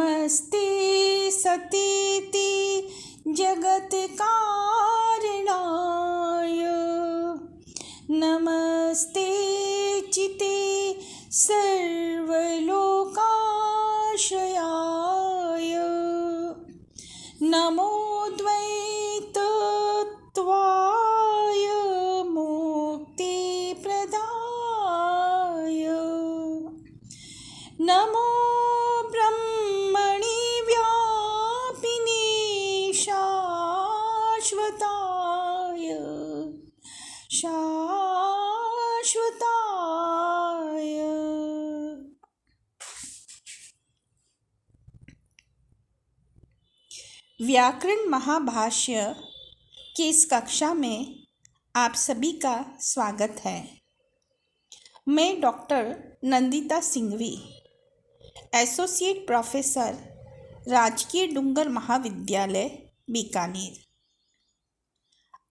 नमस्ते सतीति जगत्कारणाय नमस्ते चिते सर्वलोकाश्रयाय नमो द्वैतत्वाय मुक्तिप्रदाय नमो ब्रह्मणि व्यापिने शाश्वताय शाश्वताय। व्याकरण महाभाष्य की इस कक्षा में आप सभी का स्वागत है। मैं doctor Nandita Singhvi, associate professor, राजकीय डूंगर महाविद्यालय बीकानेर।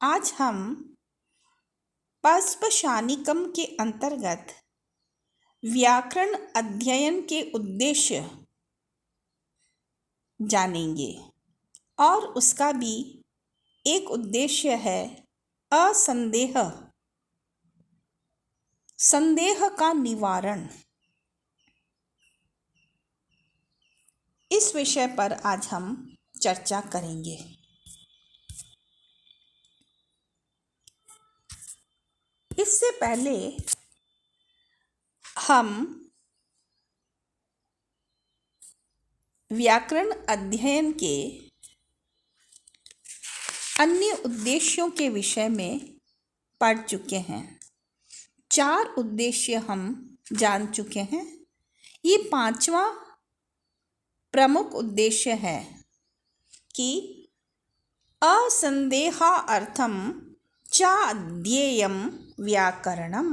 आज हम पस्पशानिकम के अंतर्गत व्याकरण अध्ययन के उद्देश्य जानेंगे और उसका भी एक उद्देश्य है असंदेह, संदेह का निवारण। इस विषय पर आज हम चर्चा करेंगे। इससे पहले हम व्याकरण अध्ययन के अन्य उद्देश्यों के विषय में पढ़ चुके हैं। 4 उद्देश्य हम जान चुके हैं। ये 5वां प्रमुख उद्देश्य है कि असंदेहार्थम च अध्येयम व्याकरणम।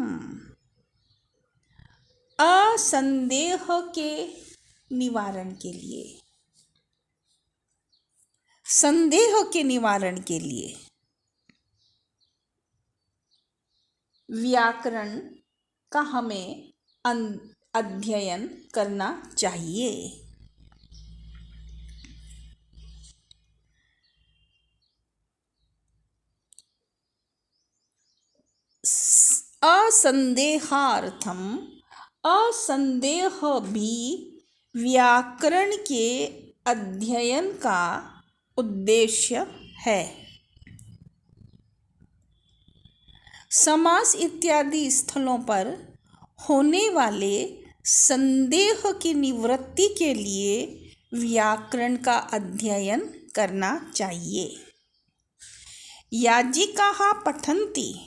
असंदेह के निवारण के लिए, संदेह के निवारण के लिए व्याकरण का हमें अध्ययन करना चाहिए। असंदेहार्थम, असंदेह भी व्याकरण के अध्ययन का उद्देश्य है। समास इत्यादि स्थलों पर होने वाले संदेह की निवृत्ति के लिए व्याकरण का अध्ययन करना चाहिए। याजिकाः पठन्ति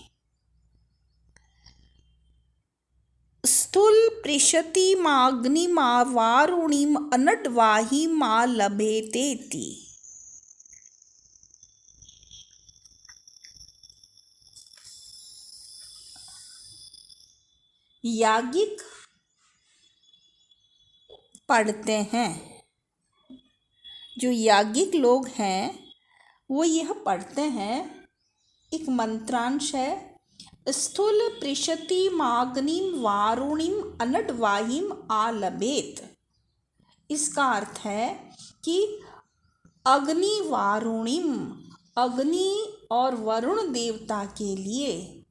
स्थूल पृषतीमाग्निमावारुणीम अनड्वाहीमा लभेतेति। याज्ञिक पढ़ते हैं, जो याज्ञिक लोग हैं वो यह पढ़ते हैं। एक मंत्रांश है, स्थूल पृषतीमाग्निम वारुणीम अनड्वाहीम आलभेत। इसका अर्थ है कि अग्नि वारुणीम, अग्नि और वरुण देवता के लिए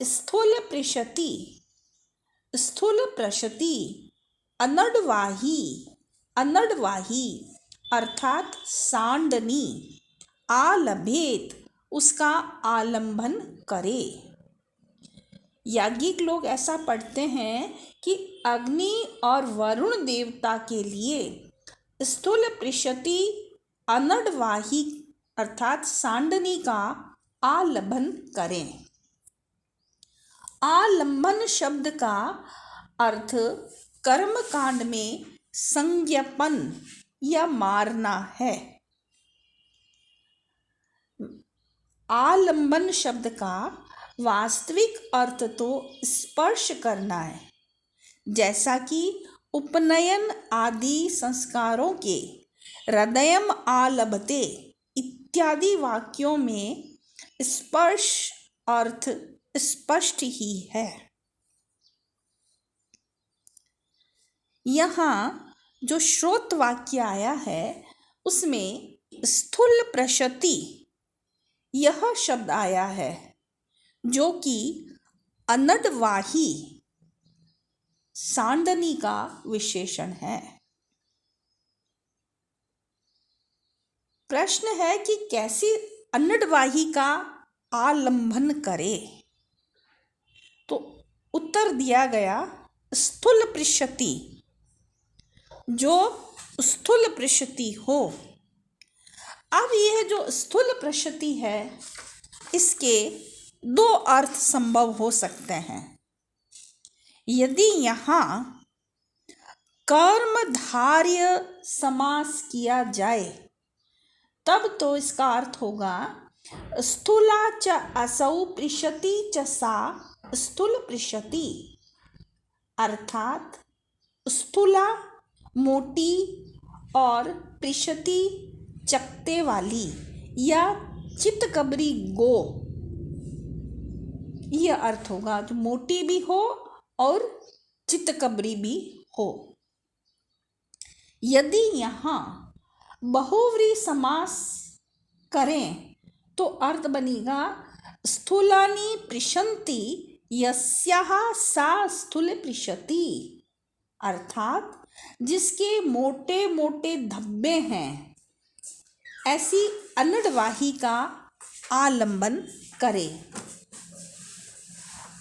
स्थूल पृषती, स्थूल प्रशति, अनड्वाही, अनड्वाही अर्थात सांडनी, आलभेत उसका आलंबन करे। याज्ञिक लोग ऐसा पढ़ते हैं कि अग्नि और वरुण देवता के लिए स्थूल पृषति अनड्वाही अर्थात सांडनी का आलंबन करें। आलंबन शब्द का अर्थ कर्म कांड में संज्ञापन या मारना है। आलंबन शब्द का वास्तविक अर्थ तो स्पर्श करना है, जैसा कि उपनयन आदि संस्कारों के हृदयम आलभते इत्यादि वाक्यों में स्पर्श अर्थ स्पष्ट ही है। यहाँ जो श्रोत वाक्य आया है उसमें स्थूल प्रशति यह शब्द आया है, जो कि अनडवाही सांडनी का विशेषण है। प्रश्न है कि कैसे अनडवाही का आलंबन करे, तो उत्तर दिया गया स्थूल प्रशति, जो स्थूल प्रशति हो। अब यह जो स्थूल प्रशति है इसके दो अर्थ संभव हो सकते हैं। यदि यहाँ कर्मधारय समास किया जाए तब तो इसका अर्थ होगा स्थूला च असौ पृशति च सा स्थूल पृशति, अर्थात स्थूला मोटी और पृशति चकते वाली या चितकबरी गो, यह अर्थ होगा, जो मोटी भी हो और चितकबरी भी हो। यदि यहाँ बहुव्रीहि समास करें तो अर्थ बनेगा स्थूलानि पृशन्ति यस्याः सा स्थूल पृशति, अर्थात जिसके मोटे मोटे धब्बे हैं ऐसी अनडवाही का आलंबन करे।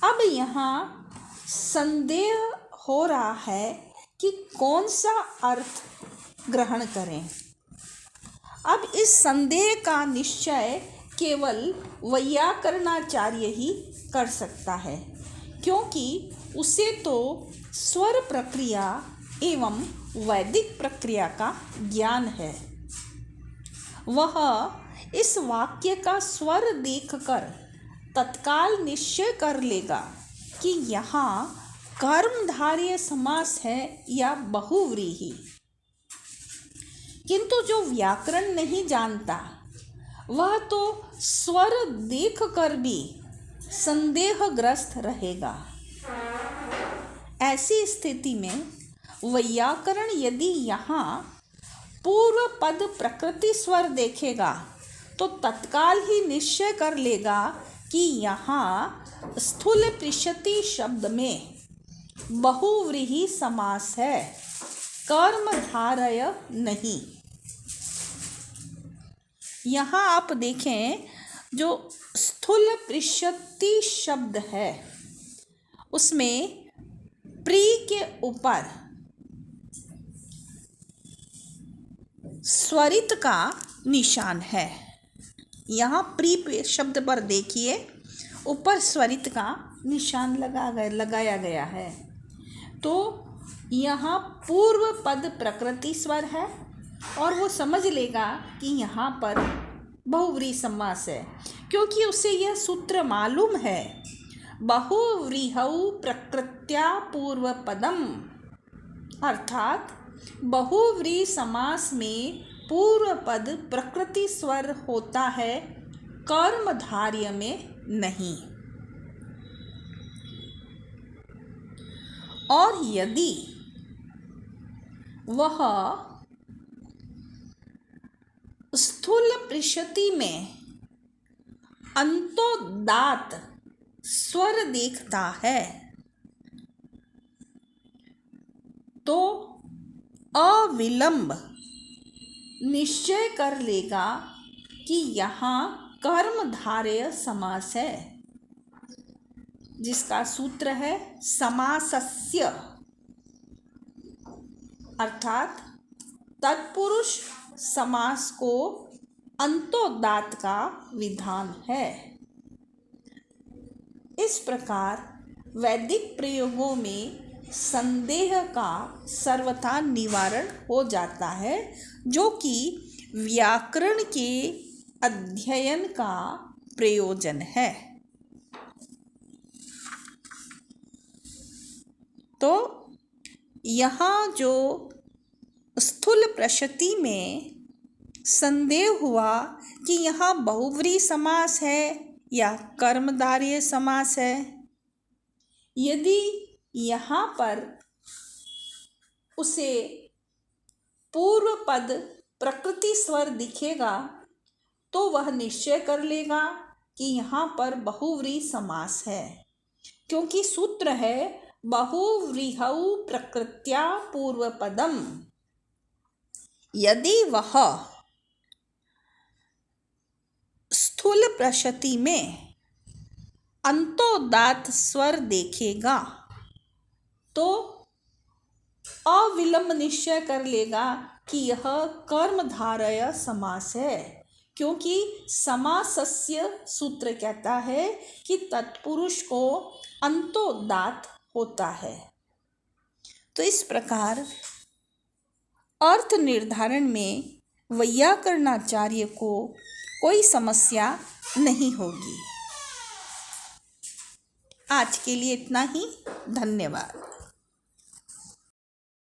अब यहाँ संदेह हो रहा है कि कौन सा अर्थ ग्रहण करें। अब इस संदेह का निश्चय केवल वैयाकरणाचार्य ही कर सकता है, क्योंकि उसे तो स्वर प्रक्रिया एवं वैदिक प्रक्रिया का ज्ञान है। वह इस वाक्य का स्वर देखकर तत्काल निश्चय कर लेगा कि यहाँ कर्मधारय समास है या बहुव्रीहि। किंतु जो व्याकरण नहीं जानता वह तो स्वर देखकर भी संदेहग्रस्त रहेगा। ऐसी स्थिति में वैयाकरण यदि यहाँ पूर्व पद प्रकृति स्वर देखेगा तो तत्काल ही निश्चय कर लेगा कि यहाँ स्थूल पृशति शब्द में बहुव्रीहि समास है, कर्मधारय नहीं। यहाँ आप देखें, जो स्थूल पृशति शब्द है उसमें प्री के ऊपर स्वरित का निशान है। यहाँ प्री शब्द पर देखिए, ऊपर स्वरित का निशान लगाया गया है। तो यहाँ पूर्व पद प्रकृति स्वर है और वो समझ लेगा कि यहाँ पर बहुव्रीहि समास है, क्योंकि उसे यह सूत्र मालूम है, बहुव्रीहौ प्रकृत्या पूर्व पदम, अर्थात बहुव्रीहि समास में पूर्व पद प्रकृति स्वर होता है, कर्मधारय में नहीं। और यदि वह स्थूल पृशति में अंतोदात स्वर देखता है तो अविलंब निश्चय कर लेगा कि यहाँ कर्मधारय समास है, जिसका सूत्र है समासस्य, अर्थात तत्पुरुष समास को अंतोदात का विधान है। इस प्रकार वैदिक प्रयोगों में संदेह का सर्वथा निवारण हो जाता है, जो कि व्याकरण के अध्ययन का प्रयोजन है। तो यहाँ जो स्थूल प्रशति में संदेह हुआ कि यहाँ बहुव्रीहि समास है या कर्मधारय समास है, यदि यहाँ पर उसे पूर्व पद प्रकृति स्वर दिखेगा तो वह निश्चय कर लेगा कि यहाँ पर बहुव्रीहि समास है, क्योंकि सूत्र है बहुव्रीहौ प्रकृत्या पूर्व पदम। यदि वह स्थूल प्रशति में अंतोदात्त स्वर देखेगा तो अविलंब निश्चय कर लेगा कि यह कर्मधारय समास है, क्योंकि समासस्य सूत्र कहता है कि तत्पुरुष को अंतोदात्त होता है। तो इस प्रकार अर्थ निर्धारण में वैयाकरणाचार्य को कोई समस्या नहीं होगी। आज के लिए इतना ही। धन्यवाद।